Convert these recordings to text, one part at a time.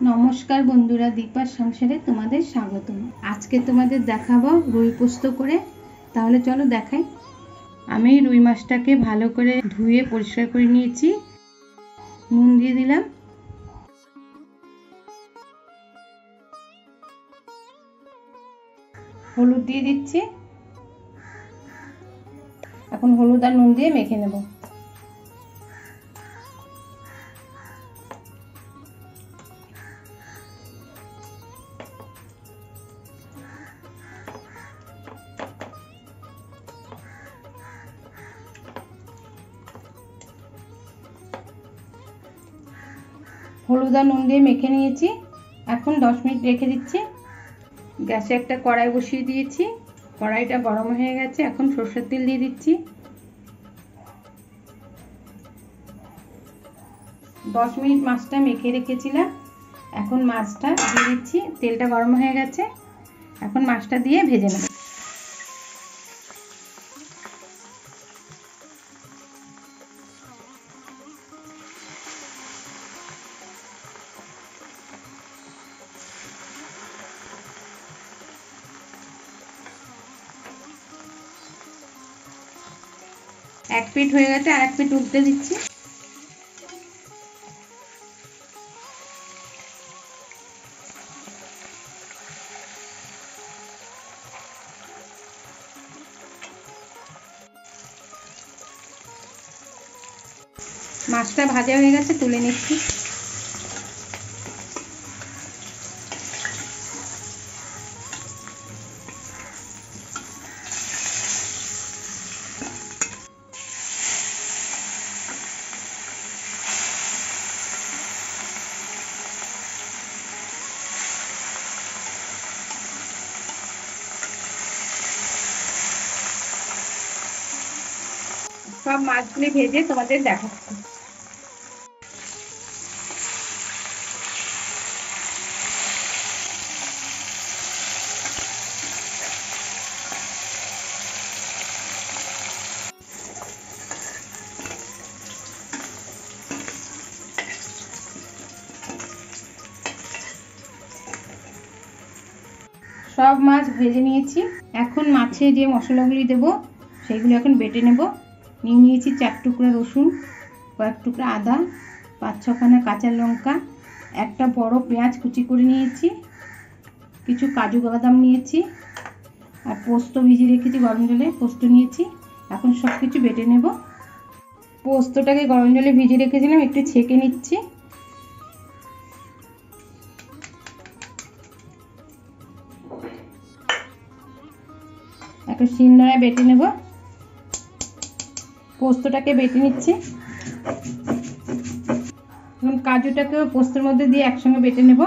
নমস্কার বন্ধুরা, দীপার সংসারে তোমাদের স্বাগত। আজকে তোমাদের দেখাবো রুই পোস্ত করে। তাহলে চলো দেখাই। আমি রুই মাছটাকে ভালো করে ধুয়ে পরিষ্কার করে নিয়েছি। নুন দিয়ে দিলাম, হলুদ দিয়ে দিচ্ছি। এখন হলুদ আর নুন দিয়ে মেখে নেব। হলুদ আর নুন দিয়ে মেখে নিয়েছি। এখন 10 মিনিট রেখে দিচ্ছি। গ্যাসে একটা কড়াই বসিয়ে দিয়েছি। কড়াইটা গরম হয়ে গেছে। এখন সরষের তেল দিয়ে দিচ্ছি। 10 মিনিট মাছটা মেখে রেখেছিলাম। এখন মাছটা দিয়ে দিচ্ছি। তেলটা গরম হয়ে গেছে। এখন মাছটা দিয়ে ভেজে নেব। এক পিঠ হয়ে গেছে, আর এক পিঠ উল্টে দিচ্ছি। মাছটা ভাজা হয়ে গেছে, তুলে নিচ্ছি। সব মাছগুলি ভেজে তোমাদের দেখাচ্ছি। সব মাছ ভেজে নিয়েছি। এখন মাছে যে মশলাগুলি দেব সেইগুলো এখন বেটে নেব। নিয়ে নিয়েছি 4 টুকরা রসুন, কয়েক টুকরা আদা, 5-6খানা কাঁচা লঙ্কা, একটা বড় পেঁয়াজ কুচি করে নিয়েছি, কিছু কাজু বাদাম নিয়েছি, আর পোস্ত ভিজিয়ে রেখেছি গরম জলে, পোস্ত নিয়েছি। এখন সব কিছু বেটে নেব। পোস্তটাকে গরম জলে ভিজিয়ে রেখেছিলাম, একটু ছেঁকে নিচ্ছি। একটা শিলনোড়ায় বেটে নেব। পোস্তটাকে বেটে নিচ্ছি। এখন কাজুটাকে পোস্তের মধ্যে দিয়ে একসঙ্গে বেটে নেব।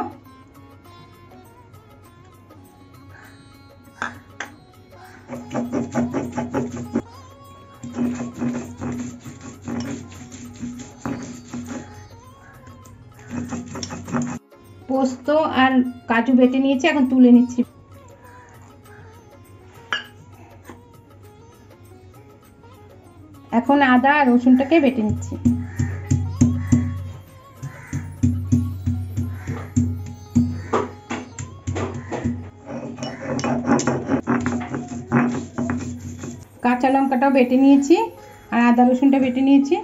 পোস্ত আর কাজু বেটে নিয়েছি, এখন তুলে নিচ্ছি। এখন আদা আর রসুনটাকে বেটে নিচ্ছি। কাঁচা লঙ্কাটাও বেটে নিয়েছি, আর আদা রসুনটা বেটে নিয়েছি।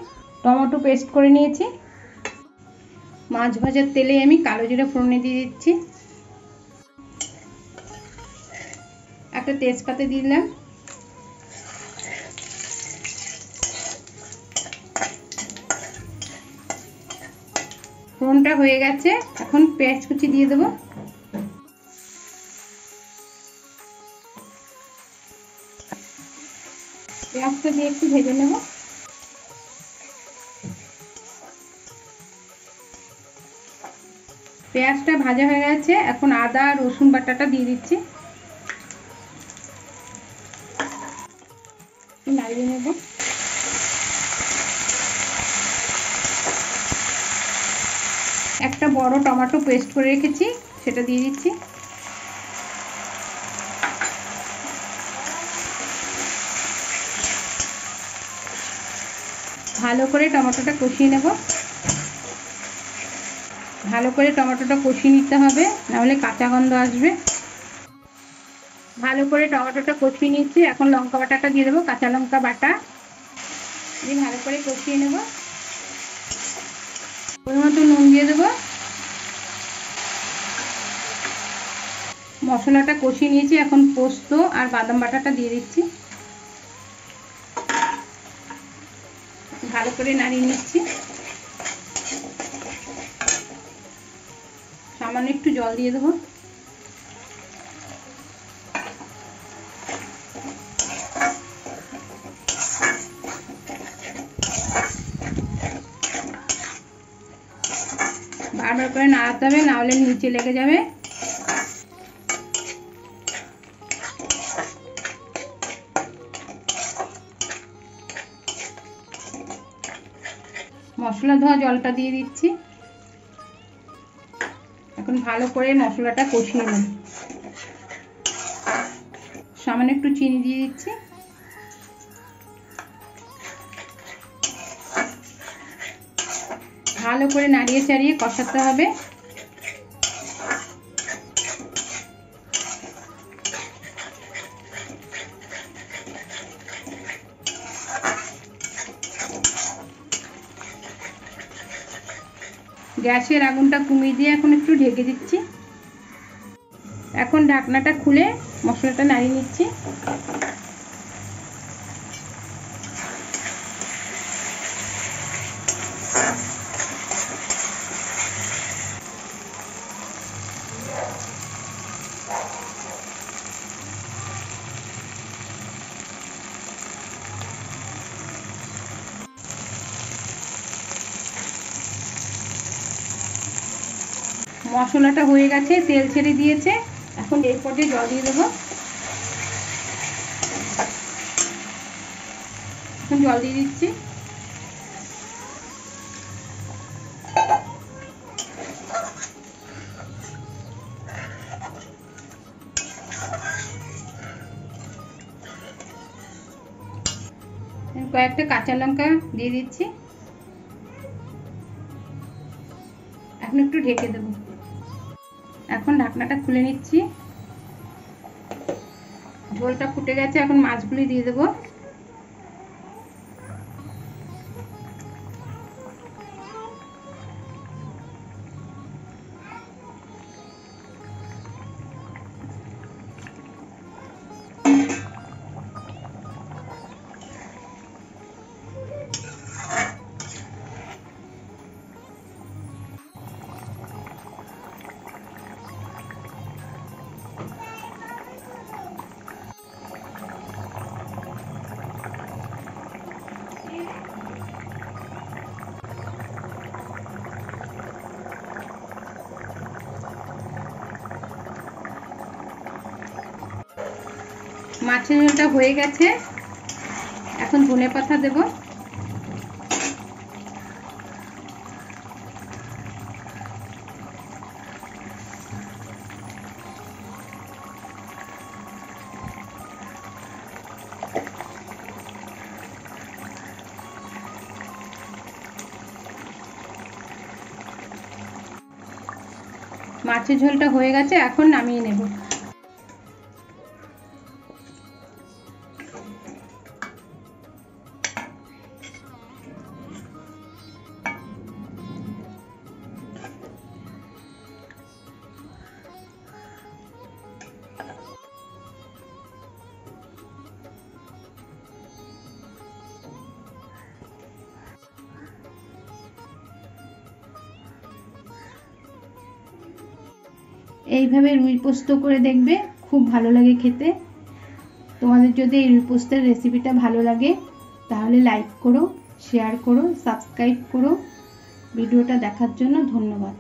টমেটো পেস্ট করে নিয়েছি। মাছ ভাজার তেলে আমি কালো জিরা ফোড়নে দিয়ে দিচ্ছি। একটা তেজপাতা দিয়ে দিলাম। ফোড়নটা হয়ে গেছে। এখন পেঁয়াজ কুচি দিয়ে দেবো। পেঁয়াজটা দিয়ে একটু ভেজে নেব। পেঁয়াজটা ভাজা হয়ে গেছে। এখন আদা আর রসুন বাটাটা দিয়ে দিচ্ছি। নাড়িয়ে নেব। একটা বড় টমেটো পেস্ট করে রেখেছি, সেটা দিয়ে দিচ্ছি। ভালো করে টমেটোটা কষিয়ে নেব। ভালো করে টমেটোটা কষিয়ে নিতে হবে, নাহলে কাঁচা গন্ধ আসবে। ভালো করে টমেটোটা কষিয়ে নিচ্ছি। এখন লঙ্কা বাটাটা দিয়ে দেবো, কাঁচা লঙ্কা বাটা দিয়ে ভালো করে কষিয়ে নেব। পরিমাণ মতো নুন দিয়ে দেবো। মশলাটা কষিয়ে নিয়েছি, এখন পোস্ত আর বাদাম বাটাটা দিয়ে দিচ্ছি। ভালো করে নাড়িয়ে নিচ্ছি। সামান্য একটু জল দিয়ে দেবো। বারবার করে নাড়াতে হবে, না হলে নিচে লেগে যাবে। মশলা ধোয়া জলটা দিয়ে দিচ্ছি। এখন ভালো করে মশলাটা কষিয়ে নেব। সামান্য একটু চিনি দিয়ে দিচ্ছি। ভালো করে নাড়িয়ে চাড়িয়ে কষাতে হবে। গ্যাসের আগুনটা কমিয়ে দিয়ে এখন একটু ঢেকে দিচ্ছি। এখন ঢাকনাটা খুলে মশলাটা নাড়িয়ে নিচ্ছি। মশলাটা হয়ে গেছে, তেল ছেড়ে দিয়েছে। এখন এই পর্যায়ে জল দিয়ে দেবো। এখন জল দিয়ে দিচ্ছি। কয়েকটা কাঁচা লঙ্কা দিয়ে দিচ্ছি। এখন একটু ঢেকে দেবো। এখন ঢাকনাটা খুলে নিচ্ছি। ঝোলটা ফুটে গেছে, এখন মাছগুলি দিয়ে দেবো। মাছের ঝোলটা হয়ে গেছে। এখন ধনেপাতা দেব। মাছের ঝোলটা হয়ে গেছে, এখন নামিয়ে নেব। এইভাবে রুই পোস্ত করে দেখবে, খুব ভালো লাগে খেতে। তোমাদের যদি এই রুই পোস্তের রেসিপিটা ভালো লাগে তাহলে লাইক করো, শেয়ার করো, সাবস্ক্রাইব করো। ভিডিওটা দেখার জন্য ধন্যবাদ।